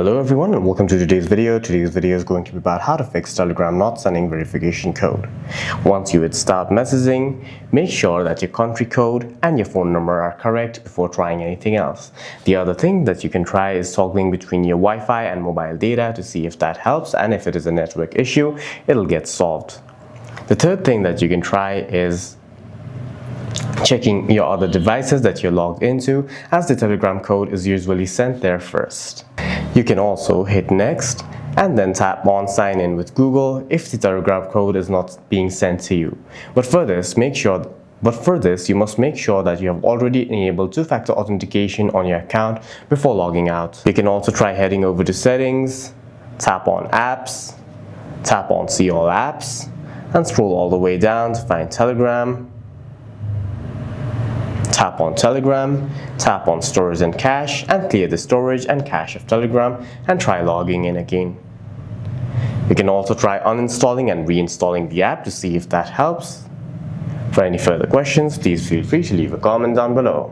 Hello everyone and welcome to today's video. Today's video is going to be about how to fix Telegram not sending verification code. Once you hit start messaging, make sure that your country code and your phone number are correct before trying anything else. The other thing that you can try is toggling between your Wi-Fi and mobile data to see if that helps, and if it is a network issue, it'll get solved. The third thing that you can try is checking your other devices that you're logged into, as the Telegram code is usually sent there first. You can also hit next and then tap on sign in with Google if the Telegram code is not being sent to you. But for this, you must make sure that you have already enabled two-factor authentication on your account before logging out. You can also try heading over to settings, tap on apps, tap on see all apps, and scroll all the way down to find Telegram. Tap on Telegram, tap on storage and cache, and clear the storage and cache of Telegram and try logging in again. You can also try uninstalling and reinstalling the app to see if that helps. For any further questions, please feel free to leave a comment down below.